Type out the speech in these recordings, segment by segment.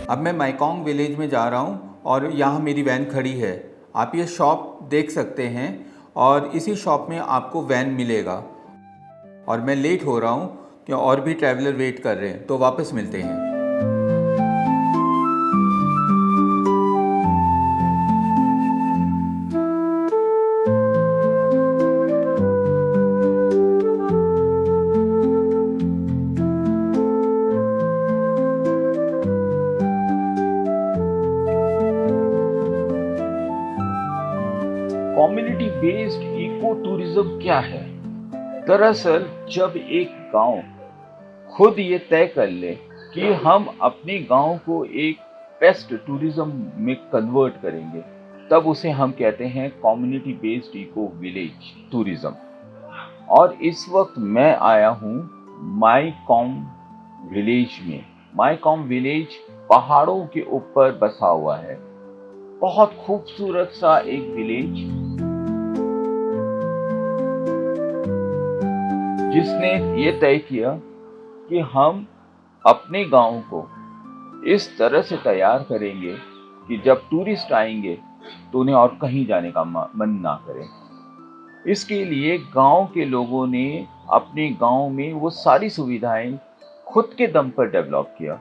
अब मैं माइकोंग विलेज में जा रहा हूँ और यहाँ मेरी वैन खड़ी है। आप ये शॉप देख सकते हैं और इसी शॉप में आपको वैन मिलेगा। और मैं लेट हो रहा हूँ कि और भी ट्रैवलर वेट कर रहे हैं, तो वापस मिलते हैं। कम्युनिटी बेस्ड इको टूरिज्म क्या है? दरअसल जब एक गांव खुद ये तय कर ले कि हम अपने गांव को एक बेस्ट टूरिज्म में कन्वर्ट करेंगे, तब उसे हम कहते हैं community based eco village tourism. और इस वक्त मैं आया हूँ माईकॉम विलेज में। माईकॉम विलेज पहाड़ों के ऊपर बसा हुआ है। बहुत खूबसूरत सा एक विलेज जिसने ये तय किया कि हम अपने गांव को इस तरह से तैयार करेंगे कि जब टूरिस्ट आएंगे तो उन्हें और कहीं जाने का मन ना करे। इसके लिए गांव के लोगों ने अपने गांव में वो सारी सुविधाएं खुद के दम पर डेवलप किया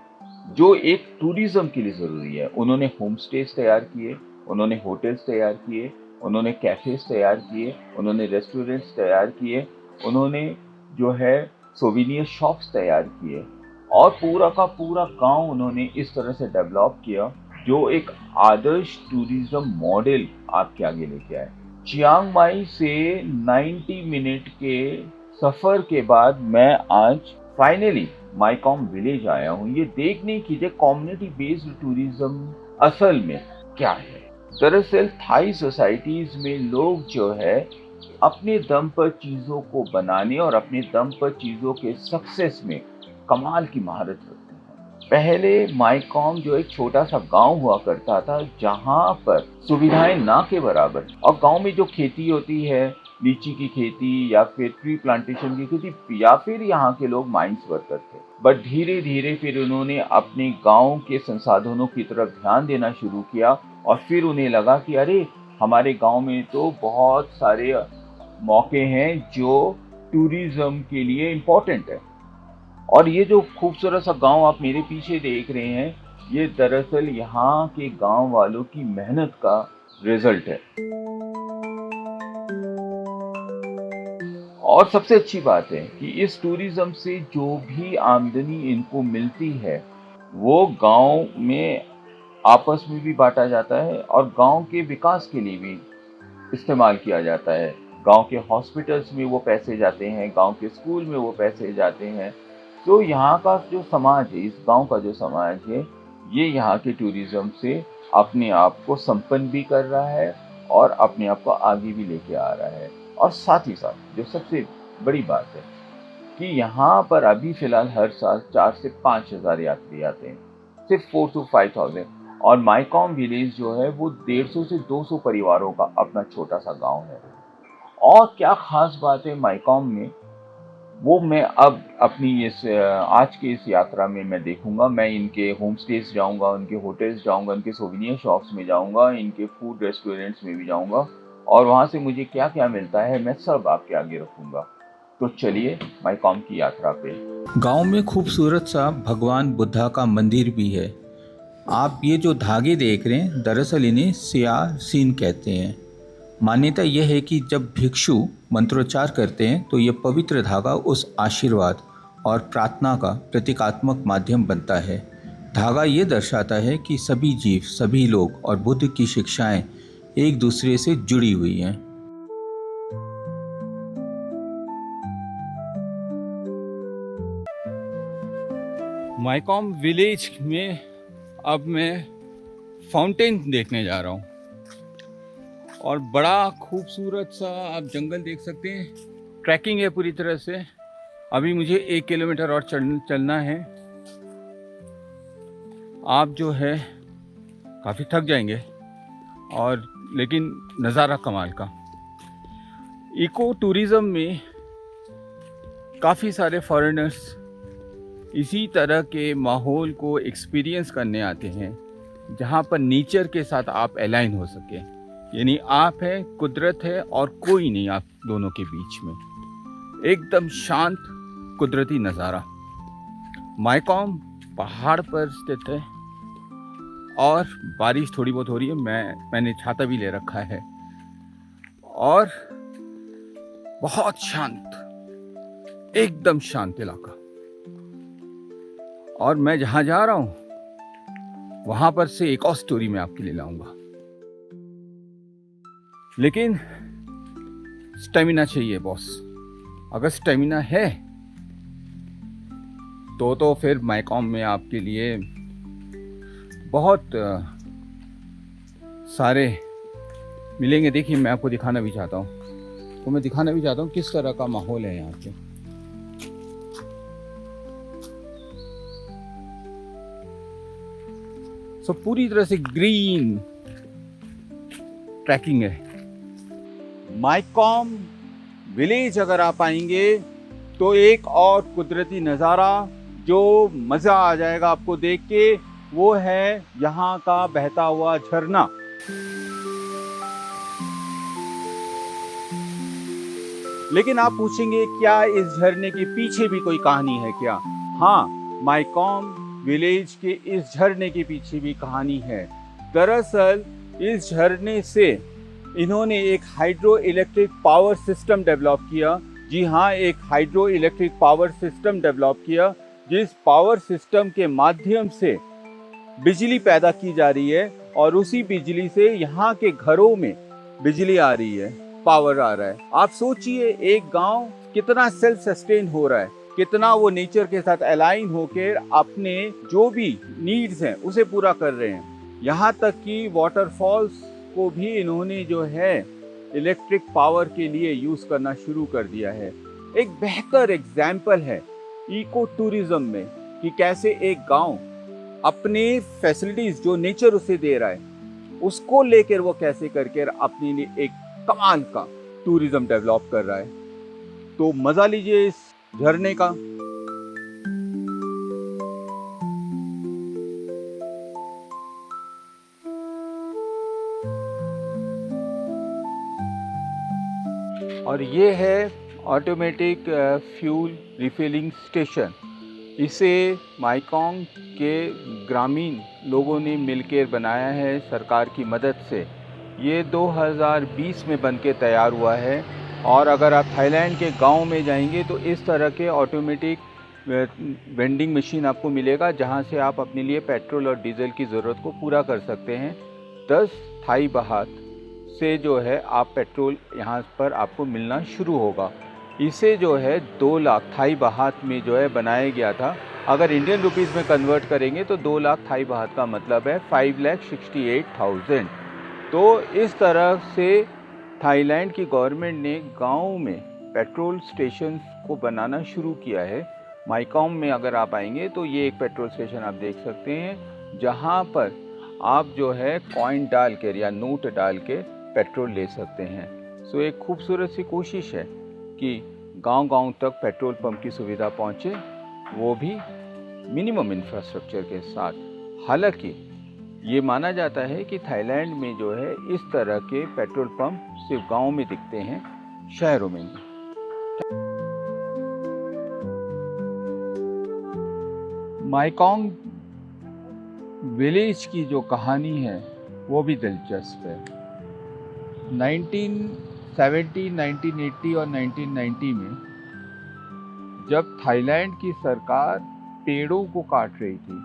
जो एक टूरिज्म के लिए ज़रूरी है। उन्होंने होम स्टेज तैयार किए, उन्होंने होटल्स तैयार किए, उन्होंने कैफ़ेज़ तैयार किए, उन्होंने रेस्टोरेंट्स तैयार किए, उन्होंने जो है सोविनियर शॉप्स तैयार किए और पूरा का पूरा गांव उन्होंने इस तरह से डेवलप किया जो एक आदर्श टूरिज्म मॉडल आपके आगे लेके आए। चियांग माई से 90 मिनट के सफ़र के बाद मैं आज फाइनली माईकॉम विलेज आया हूँ ये देखने के लिए कम्युनिटी बेस्ड टूरिज्म असल में क्या है। दरअसल थाई सोसाइटीज में लोग जो है अपने दम पर चीज़ों को बनाने और अपने दम पर चीज़ों के सक्सेस में कमाल की महारत रखते हैं। पहले माईकॉम जो एक छोटा सा गांव हुआ करता था जहां पर सुविधाएं ना के बराबर, और गांव में जो खेती होती है, लीची की खेती या फिर ट्री प्लांटेशन की खेती, या फिर यहाँ के लोग माइंस वर्कर थे। बट धीरे धीरे फिर उन्होंने अपने गांव के संसाधनों की तरफ ध्यान देना शुरू किया और फिर उन्हें लगा कि अरे हमारे गांव में तो बहुत सारे मौके हैं जो टूरिज्म के लिए इम्पोर्टेंट है। और ये जो खूबसूरत सा गांव आप मेरे पीछे देख रहे हैं, ये दरअसल यहाँ के गांव वालों की मेहनत का रिजल्ट है। और सबसे अच्छी बात है कि इस टूरिज्म से जो भी आमदनी इनको मिलती है वो गांव में आपस में भी बांटा जाता है और गांव के विकास के लिए भी इस्तेमाल किया जाता है। गांव के हॉस्पिटल्स में वो पैसे जाते हैं, गांव के स्कूल में वो पैसे जाते हैं। तो यहाँ का जो समाज है, इस गांव का जो समाज है, ये यहाँ के टूरिज्म से अपने आप को संपन्न भी कर रहा है और अपने आप को आगे भी लेके आ रहा है। और साथ ही साथ जो सबसे बड़ी बात है कि यहाँ पर अभी फ़िलहाल हर साल 4 से 5 हज़ार यात्री आते हैं, सिर्फ 4 to 5,000। और माईकॉम विलेज जो है वो 150 से 200 परिवारों का अपना छोटा सा गांव है। और क्या खास बात है माईकॉम में, वो मैं अब अपनी इस आज की इस यात्रा में मैं देखूंगा। मैं इनके होम स्टेज जाऊंगा, उनके होटल्स जाऊंगा, इनके सोविनियर शॉप्स में जाऊंगा, इनके फूड रेस्टोरेंट्स में भी जाऊंगा और वहाँ से मुझे क्या क्या मिलता है मैं सब आपके आगे रखूंगा। तो चलिए माईकॉम की यात्रा पे। गांव में खूबसूरत सा भगवान बुद्धा का मंदिर भी है। आप ये जो धागे देख रहे हैं, दरअसल इन्हें सियार सीन कहते हैं। मान्यता यह है कि जब भिक्षु मंत्रोच्चार करते हैं तो ये पवित्र धागा उस आशीर्वाद और प्रार्थना का प्रतीकात्मक माध्यम बनता है। धागा ये दर्शाता है कि सभी जीव, सभी लोग और बुद्ध की शिक्षाएं एक दूसरे से जुड़ी हुई हैं। माईकॉम विलेज में अब मैं फाउंटेन देखने जा रहा हूँ और बड़ा खूबसूरत सा आप जंगल देख सकते हैं। ट्रैकिंग है पूरी तरह से। अभी मुझे 1 किलोमीटर और चलना है। आप जो है काफ़ी थक जाएंगे और लेकिन नज़ारा कमाल का। इको टूरिज़म में काफ़ी सारे फॉरेनर्स इसी तरह के माहौल को एक्सपीरियंस करने आते हैं जहाँ पर नेचर के साथ आप अलाइन हो सके, यानी आप है, कुदरत है और कोई नहीं आप दोनों के बीच में, एकदम शांत कुदरती नज़ारा। माईकॉम पहाड़ पर स्थित है और बारिश थोड़ी बहुत हो रही है, मैंने छाता भी ले रखा है और बहुत शांत, एकदम शांत इलाका। और मैं जहाँ जा रहा हूँ वहाँ पर से एक और स्टोरी मैं आपके लिए लाऊंगा, लेकिन स्टेमिना चाहिए बॉस। अगर स्टेमिना है तो फिर माईकॉम में आपके लिए बहुत सारे मिलेंगे। देखिए, मैं आपको दिखाना भी चाहता हूँ, तो मैं दिखाना भी चाहता हूँ किस तरह का माहौल है यहाँ पे। सो पूरी तरह से ग्रीन ट्रैकिंग है। माईकॉम विलेज अगर आप आएंगे तो एक और कुदरती नज़ारा जो मज़ा आ जाएगा आपको देख के, वो है यहाँ का बहता हुआ झरना। लेकिन आप पूछेंगे क्या इस झरने के पीछे भी कोई कहानी है क्या? हाँ, माईकॉम विलेज के इस झरने के पीछे भी कहानी है। दरअसल इस झरने से इन्होंने एक hydro electric power system develop किया। जी हाँ, एक hydro electric power system develop किया, जिस पावर सिस्टम के माध्यम से बिजली पैदा की जा रही है और उसी बिजली से यहाँ के घरों में बिजली आ रही है, पावर आ रहा है। आप सोचिए एक गांव कितना सेल्फ सस्टेन हो रहा है, कितना वो नेचर के साथ अलाइन होकर अपने जो भी नीड्स हैं उसे पूरा कर रहे हैं। यहाँ तक कि वाटरफॉल्स को भी इन्होंने जो है इलेक्ट्रिक पावर के लिए यूज करना शुरू कर दिया है। एक बेहतर एग्जाम्पल है इको टूरिज्म में कि कैसे एक गांव अपने फैसिलिटीज जो नेचर उसे दे रहा है उसको लेकर वो कैसे करके अपने लिए एक कमाल का टूरिज्म डेवलप कर रहा है। तो मजा लीजिए इस झरने का। और ये है ऑटोमेटिक फ्यूल रिफिलिंग स्टेशन। इसे माईकॉम के ग्रामीण लोगों ने मिलकर बनाया है सरकार की मदद से। ये 2020 में बनके तैयार हुआ है। और अगर आप थाईलैंड के गांव में जाएंगे तो इस तरह के ऑटोमेटिक वेंडिंग मशीन आपको मिलेगा, जहां से आप अपने लिए पेट्रोल और डीजल की ज़रूरत को पूरा कर सकते हैं। 10 थाई बाहात से जो है आप पेट्रोल यहाँ पर आपको मिलना शुरू होगा। इसे जो है 2 लाख थाई बाहात में जो है बनाया गया था। अगर इंडियन रुपीस में कन्वर्ट करेंगे तो 2 लाख थाई बाहात का मतलब है 5,68,000। तो इस तरह से थाईलैंड की गवर्नमेंट ने गाँव में पेट्रोल स्टेशन को बनाना शुरू किया है। माईकॉम में अगर आप आएंगे तो ये एक पेट्रोल स्टेशन आप देख सकते हैं, जहाँ पर आप जो है कॉइन डाल कर या नोट डाल के पेट्रोल ले सकते हैं। सो एक खूबसूरत सी कोशिश है कि गांव-गांव तक पेट्रोल पंप की सुविधा पहुंचे, वो भी मिनिमम इंफ्रास्ट्रक्चर के साथ। हालांकि ये माना जाता है कि थाईलैंड में जो है इस तरह के पेट्रोल पंप सिर्फ गांव में दिखते हैं, शहरों में नहीं। माईकॉम विलेज की जो कहानी है वो भी दिलचस्प है। 1970, 1980 और 1990 में जब थाईलैंड की सरकार पेड़ों को काट रही थी,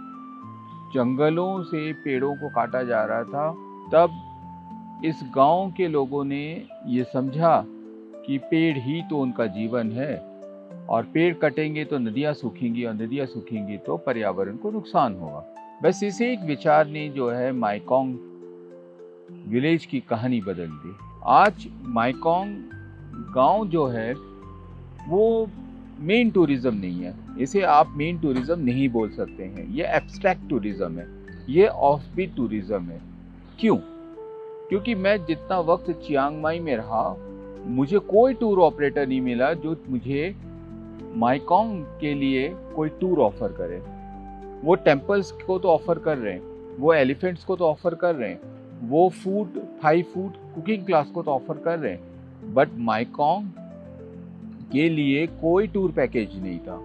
जंगलों से पेड़ों को काटा जा रहा था, तब इस गांव के लोगों ने ये समझा कि पेड़ ही तो उनका जीवन है और पेड़ कटेंगे तो नदियाँ सूखेंगी और नदियाँ सूखेंगी तो पर्यावरण को नुकसान होगा। बस इसे एक विचार ने जो है माईकॉम विलेज की कहानी बदल दी। आज माईकॉम गांव जो है वो मेन टूरिज्म नहीं है, इसे आप मेन टूरिज्म नहीं बोल सकते हैं। ये एब्स्ट्रैक्ट टूरिज्म है, ये ऑफबीट टूरिज्म है। क्यों? क्योंकि मैं जितना वक्त चियांग माई में रहा, मुझे कोई टूर ऑपरेटर नहीं मिला जो मुझे माइकोंग के लिए कोई टूर ऑफर करे। वो टेम्पल्स को तो ऑफर कर रहे हैं, वो एलिफेंट्स को तो ऑफर कर रहे हैं, वो food, Thai food cooking class को तो ऑफर कर रहे हैं, बट माइकोंग के लिए कोई टूर पैकेज नहीं था।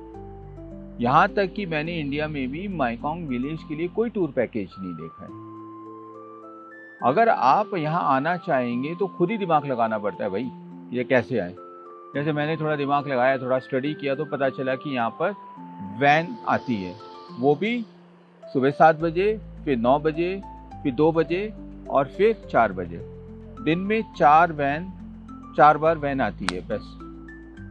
यहाँ तक कि मैंने इंडिया में भी माइकोंग विलेज के लिए कोई टूर पैकेज नहीं देखा है। अगर आप यहाँ आना चाहेंगे तो खुद ही दिमाग लगाना पड़ता है भाई, ये कैसे आए। जैसे मैंने थोड़ा दिमाग लगाया, थोड़ा स्टडी किया तो पता चला कि यहाँ पर वैन आती है, वो भी सुबह 7 बजे, फिर 9 बजे, फिर 2 बजे और फिर 4 बजे। दिन में 4 बार वैन आती है बस।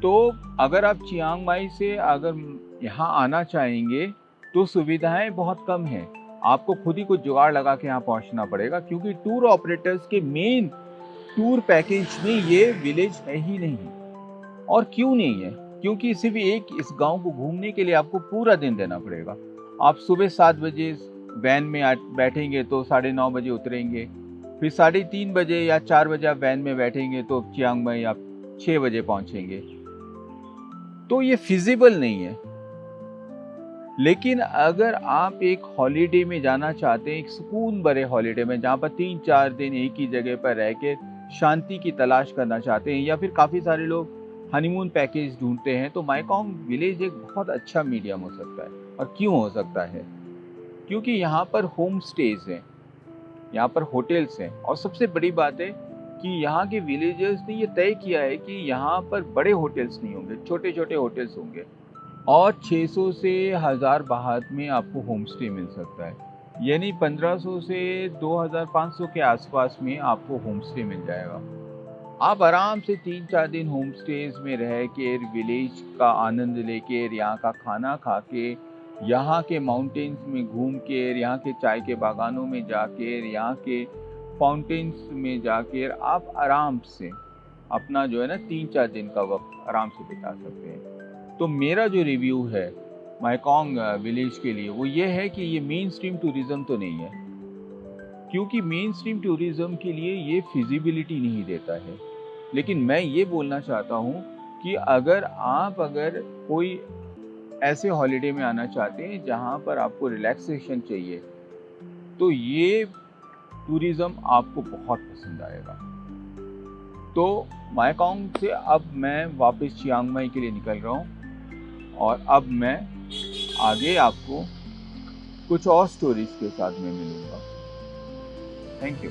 तो अगर आप चियांग माई से अगर यहाँ आना चाहेंगे तो सुविधाएं बहुत कम हैं। आपको खुद ही कुछ जुगाड़ लगा के यहाँ पहुँचना पड़ेगा, क्योंकि टूर ऑपरेटर्स के मेन टूर पैकेज में ये विलेज है ही नहीं। और क्यों नहीं है? क्योंकि सिर्फ एक इस गांव को घूमने के लिए आपको पूरा दिन देना पड़ेगा। आप सुबह 7 बजे वैन में बैठेंगे तो 9:30 बजे उतरेंगे, फिर 3:30 बजे या 4 बजे आप वैन में बैठेंगे तो चियांग माई आप 6 बजे पहुंचेंगे। तो ये फिजिबल नहीं है। लेकिन अगर आप एक हॉलीडे में जाना चाहते हैं, एक सुकून भरे हॉलीडे में जहाँ पर 3-4 दिन एक ही जगह पर रह के शांति की तलाश करना चाहते हैं, या फिर काफ़ी सारे लोग हनीमून पैकेज ढूंढते हैं, तो माइकोंग विलेज एक बहुत अच्छा मीडियम हो सकता है। और क्यों हो सकता है? क्योंकि यहाँ पर होम स्टेज हैं, यहाँ पर होटल्स हैं, और सबसे बड़ी बात है कि यहाँ के विलेजर्स ने ये तय किया है कि यहाँ पर बड़े होटल्स नहीं होंगे, छोटे छोटे होटल्स होंगे, और 600 से 1000 बाहत में आपको होम स्टे मिल सकता है। यानी 1500 से 2500 के आसपास में आपको होम स्टे मिल जाएगा। आप आराम से 3-4 दिन होम स्टेज में रह के विलेज का आनंद लेके, यहाँ का खाना खा के, यहाँ के माउंटेन्स में घूम के, यहाँ के चाय के बागानों में जाके, यहाँ के फाउंटेन्स में जाके आप आराम से अपना जो है ना 3-4 दिन का वक्त आराम से बिता सकते हैं। तो मेरा जो रिव्यू है माइकोंग विलेज के लिए वो ये है कि ये मेन स्ट्रीम टूरिज़्म तो नहीं है, क्योंकि मेन स्ट्रीम टूरिज़्म के लिए ये फिजिबिलिटी नहीं देता है। लेकिन मैं ये बोलना चाहता हूँ कि अगर कोई ऐसे हॉलीडे में आना चाहते हैं जहाँ पर आपको रिलैक्सेशन चाहिए, तो ये टूरिज़्म आपको बहुत पसंद आएगा। तो माइकोंग से अब मैं वापस चियांग माई के लिए निकल रहा हूँ, और अब मैं आगे आपको कुछ और स्टोरीज के साथ में मिलूँगा। Thank you.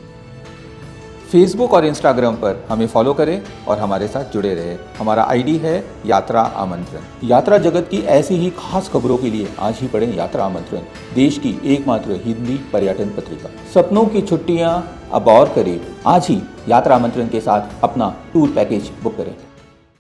फेसबुक और इंस्टाग्राम पर हमें फॉलो करें और हमारे साथ जुड़े रहें। हमारा आईडी है यात्रा आमंत्रण। यात्रा जगत की ऐसी ही खास खबरों के लिए आज ही पढ़ें यात्रा आमंत्रण, देश की एकमात्र हिंदी पर्यटन पत्रिका। सपनों की छुट्टियां अब और करीब, आज ही यात्रा आमंत्रण के साथ अपना टूर पैकेज बुक करें।